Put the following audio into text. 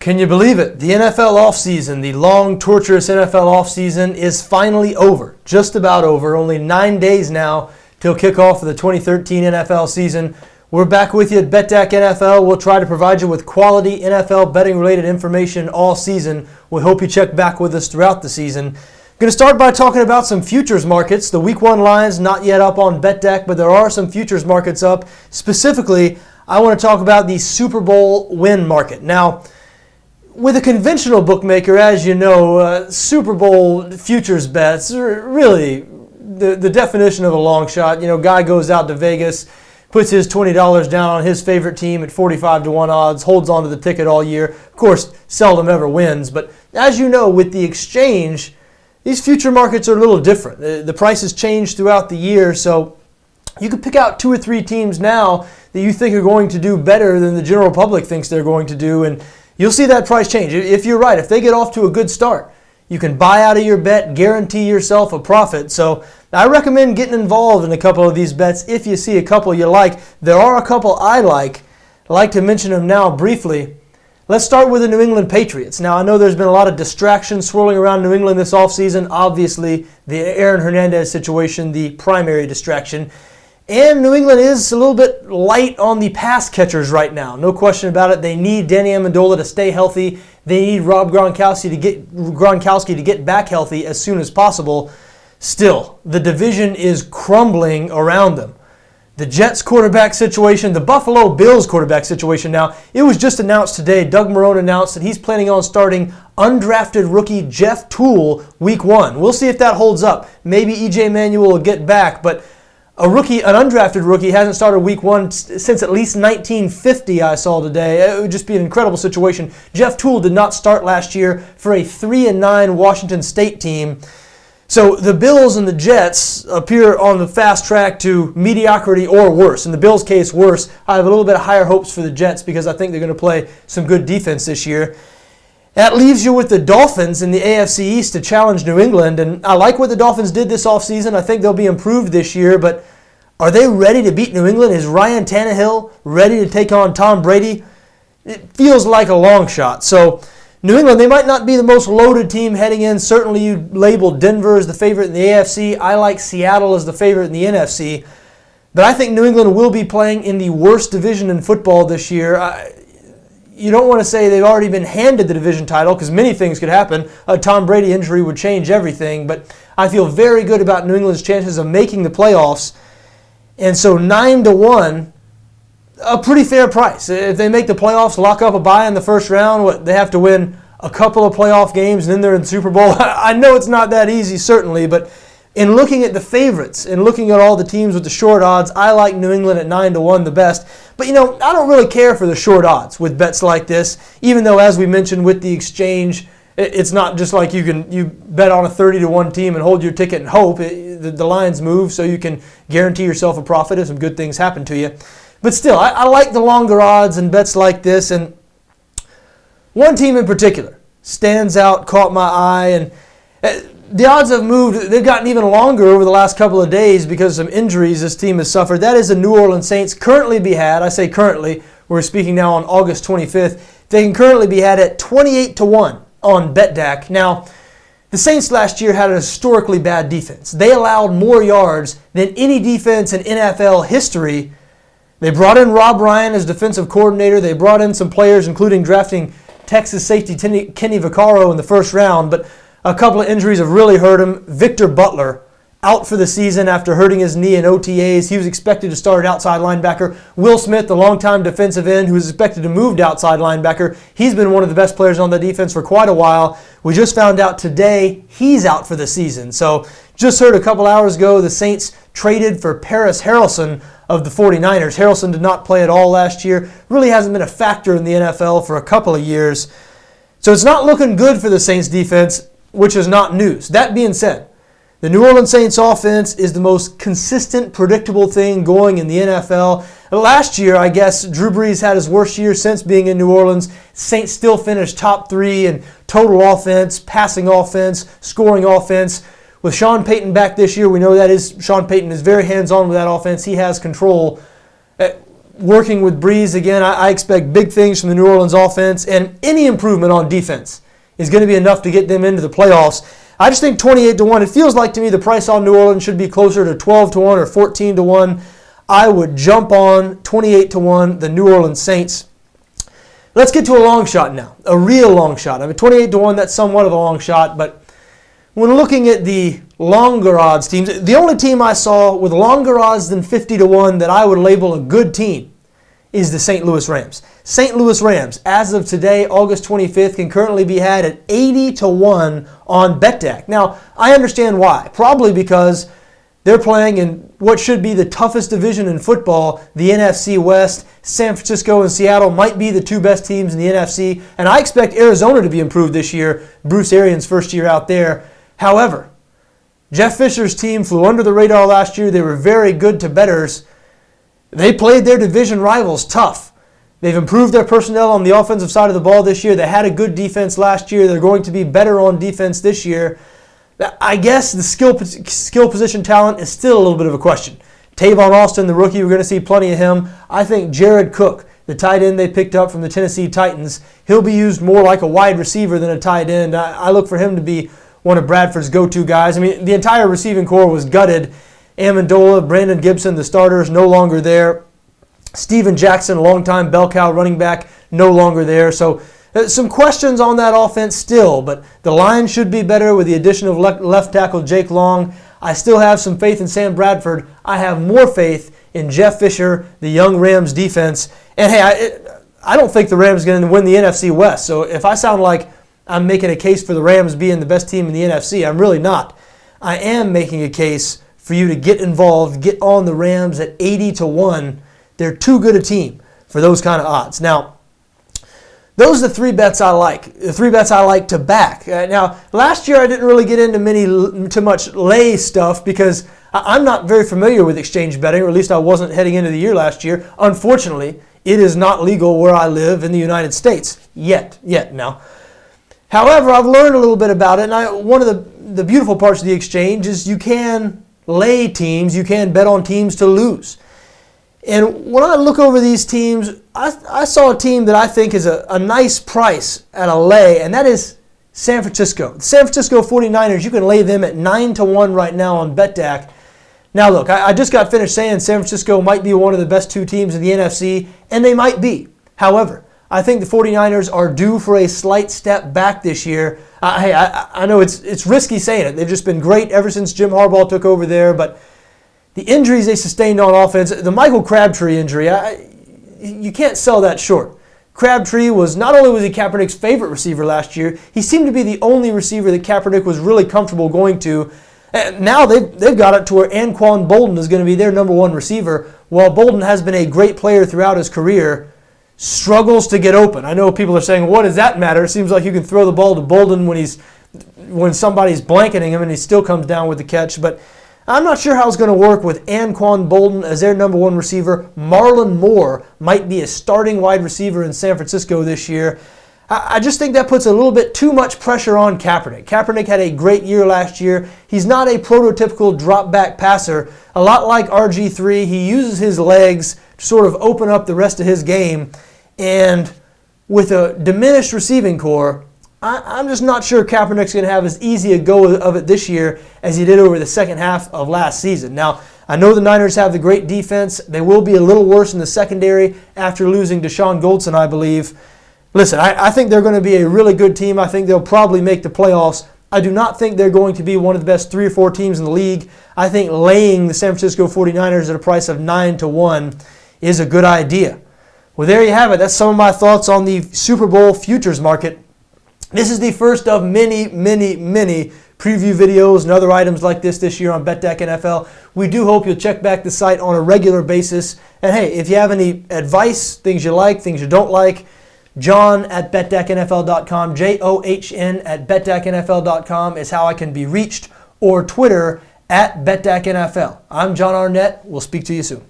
Can you believe it? The NFL offseason, the long, torturous NFL offseason is finally over. Just about over. Only 9 days now till kickoff of the 2013 NFL season. We're back with you at BETDAQ NFL. We'll try to provide you with quality NFL betting-related information all season. We hope you check back with us throughout the season. I'm going to start by talking about some futures markets. The Week 1 lines not yet up on BETDAQ, but there are some futures markets up. Specifically, I want to talk about the Super Bowl win market. Now, with a conventional bookmaker, as you know, Super Bowl futures bets are really the definition of a long shot. You know, guy goes out to Vegas, puts his $20 down on his favorite team at 45-1 odds, holds on to the ticket all year. Of course, seldom ever wins. But as you know, with the exchange, these future markets are a little different. The prices change throughout the year, so you can pick out 2 or 3 teams now that you think are going to do better than the general public thinks they're going to do, and you'll see that price change. If you're right, if they get off to a good start, you can buy out of your bet, guarantee yourself a profit. So I recommend getting involved in a couple of these bets if you see a couple you like. There are a couple I like. I'd like to mention them now briefly. Let's start with the New England Patriots. Now, I know there's been a lot of distractions swirling around New England this offseason. Obviously, the Aaron Hernandez situation, the primary distraction. And New England is a little bit light on the pass catchers right now. No question about it. They need Danny Amendola to stay healthy. They need Rob Gronkowski to get back healthy as soon as possible. Still, the division is crumbling around them. The Jets quarterback situation, the Buffalo Bills quarterback situation. Now, it was just announced today. Doug Marrone announced that he's planning on starting undrafted rookie Jeff Tuel Week 1. We'll see if that holds up. Maybe E.J. Manuel will get back, but an undrafted rookie hasn't started Week 1 since at least 1950, I saw today. It would just be an incredible situation. Jeff Tuel did not start last year for a 3-9 Washington State team. So the Bills and the Jets appear on the fast track to mediocrity or worse. In the Bills' case, worse. I have a little bit higher hopes for the Jets because I think they're going to play some good defense this year. That leaves you with the Dolphins in the AFC East to challenge New England. And I like what the Dolphins did this offseason. I think they'll be improved this year. But are they ready to beat New England? Is Ryan Tannehill ready to take on Tom Brady? It feels like a long shot. So New England, they might not be the most loaded team heading in. Certainly you label Denver as the favorite in the AFC. I like Seattle as the favorite in the NFC. But I think New England will be playing in the worst division in football this year. You don't want to say they've already been handed the division title because many things could happen. A Tom Brady injury would change everything. But I feel very good about New England's chances of making the playoffs. And so 9-1, a pretty fair price. If they make the playoffs, lock up a bye in the first round, they have to win a couple of playoff games and then they're in the Super Bowl. I know it's not that easy, certainly, but in looking at the favorites and looking at all the teams with the short odds, I like New England at 9-1 the best. But, you know, I don't really care for the short odds with bets like this, even though, as we mentioned with the exchange, it's not just like you bet on a 30-1 team and hold your ticket and hope. The lines move so you can guarantee yourself a profit if some good things happen to you. But still, I like the longer odds and bets like this. And one team in particular stands out, caught my eye, and the odds have moved. They've gotten even longer over the last couple of days because of some injuries this team has suffered. That is the New Orleans Saints, currently be had. I say currently. We're speaking now on August 25th. They can currently be had at 28-1 on BETDAQ. Now, the Saints last year had a historically bad defense. They allowed more yards than any defense in NFL history. They brought in Rob Ryan as defensive coordinator. They brought in some players, including drafting Texas safety Kenny Vaccaro in the first round, but a couple of injuries have really hurt him. Victor Butler, out for the season after hurting his knee in OTAs. He was expected to start at outside linebacker. Will Smith, the longtime defensive end who was expected to move to outside linebacker, he's been one of the best players on the defense for quite a while. We just found out today he's out for the season. So just heard a couple hours ago the Saints traded for Paris Harrelson of the 49ers. Harrelson did not play at all last year. Really hasn't been a factor in the NFL for a couple of years. So it's not looking good for the Saints defense, which is not news. That being said, the New Orleans Saints offense is the most consistent, predictable thing going in the NFL. Last year, I guess, Drew Brees had his worst year since being in New Orleans. Saints still finished top 3 in total offense, passing offense, scoring offense. With Sean Payton back this year, we know Sean Payton is very hands-on with that offense. He has control. working with Breeze again, I expect big things from the New Orleans offense, and any improvement on defense is going to be enough to get them into the playoffs. I just think 28-1, it feels like to me the price on New Orleans should be closer to 12-1 or 14-1. I would jump on 28-1, the New Orleans Saints. Let's get to a long shot now, a real long shot. I mean, 28-1, that's somewhat of a long shot, but when looking at the longer odds teams, the only team I saw with longer odds than 50-1 that I would label a good team is the St. Louis Rams. St. Louis Rams, as of today, August 25th, can currently be had at 80-1 on BETDAQ. Now, I understand why. Probably because they're playing in what should be the toughest division in football, the NFC West. San Francisco and Seattle might be the two best teams in the NFC, and I expect Arizona to be improved this year. Bruce Arians' first year out there. However, Jeff Fisher's team flew under the radar last year. They were very good to bettors. They played their division rivals tough. They've improved their personnel on the offensive side of the ball this year. They had a good defense last year. They're going to be better on defense this year. I guess the skill position talent is still a little bit of a question. Tavon Austin, the rookie, we're going to see plenty of him. I think Jared Cook, the tight end they picked up from the Tennessee Titans, he'll be used more like a wide receiver than a tight end. I look for him to be one of Bradford's go-to guys. I mean, the entire receiving corps was gutted. Amendola, Brandon Gibson, the starters, no longer there. Steven Jackson, longtime bell cow running back, no longer there. So some questions on that offense still, but the line should be better with the addition of left tackle Jake Long. I still have some faith in Sam Bradford. I have more faith in Jeff Fisher, the young Rams defense. And hey, I don't think the Rams are going to win the NFC West. So if I sound like I'm making a case for the Rams being the best team in the NFC, I'm really not. I am making a case for you to get involved, get on the Rams at 80-1. They're too good a team for those kind of odds. Now, those are the three bets I like. The three bets I like to back. Now, last year I didn't really get into too much lay stuff because I'm not very familiar with exchange betting, or at least I wasn't heading into the year last year. Unfortunately, it is not legal where I live in the United States yet now. However, I've learned a little bit about it, and one of the beautiful parts of the exchange is you can lay teams, you can bet on teams to lose. And when I look over these teams, I saw a team that I think is a nice price at a lay, and that is San Francisco. The San Francisco 49ers, you can lay them at 9-1 right now on BETDAQ. Now look, I just got finished saying San Francisco might be one of the best two teams in the NFC, and they might be. However, I think the 49ers are due for a slight step back this year. Hey, I know it's risky saying it. They've just been great ever since Jim Harbaugh took over there, but the injuries they sustained on offense, the Michael Crabtree injury, you can't sell that short. Crabtree not only was he Kaepernick's favorite receiver last year, he seemed to be the only receiver that Kaepernick was really comfortable going to. And now they've got it to where Anquan Bolden is going to be their number one receiver, while Bolden has been a great player throughout his career, struggles to get open. I know people are saying, what does that matter? It seems like you can throw the ball to Bolden when somebody's blanketing him and he still comes down with the catch. But I'm not sure how it's going to work with Anquan Bolden as their number one receiver. Marlon Moore might be a starting wide receiver in San Francisco this year. I just think that puts a little bit too much pressure on Kaepernick. Kaepernick had a great year last year. He's not a prototypical drop-back passer. A lot like RG3, he uses his legs to sort of open up the rest of his game. And with a diminished receiving core, I'm just not sure Kaepernick's going to have as easy a go of it this year as he did over the second half of last season. Now, I know the Niners have the great defense. They will be a little worse in the secondary after losing Deshaun Goldson, I believe. Listen, I think they're going to be a really good team. I think they'll probably make the playoffs. I do not think they're going to be one of the best 3 or 4 teams in the league. I think laying the San Francisco 49ers at a price of 9-1 is a good idea. Well, there you have it. That's some of my thoughts on the Super Bowl futures market. This is the first of many preview videos and other items like this year on BETDAQ NFL. We do hope you'll check back the site on a regular basis. And hey, if you have any advice, things you like, things you don't like, John at BETDAQNFL.com, JOHN at BETDAQNFL.com is how I can be reached, or Twitter at BETDAQNFL. I'm John Arnette. We'll speak to you soon.